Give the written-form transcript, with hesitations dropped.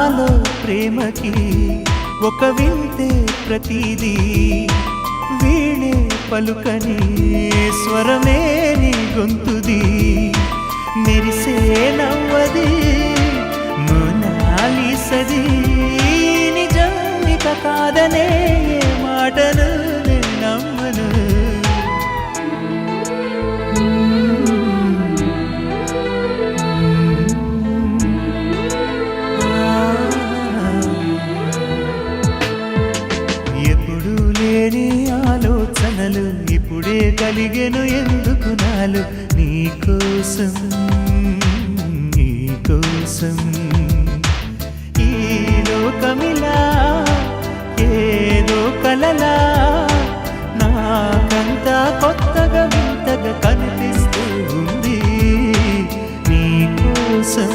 నాలో ప్రేమకి ఒక వింతే ప్రతిదీ వీణే పలుకని స్వరమే నీ గొంతుది మెరిసే నవ్వది మోనాలిసది నిజం ఇక కాదనే మాటను నేను నమ్మను ఎప్పుడు లేని ఆలోచనలు ఇప్పుడే కలిగెను ఎందుకు నాలు నీకోసం నీకోసం ఈ లోకమిలా ఏదో కలలా నాకంతా కొత్తగా వింతగా కనిపిస్తూ ఉంది నీకోసం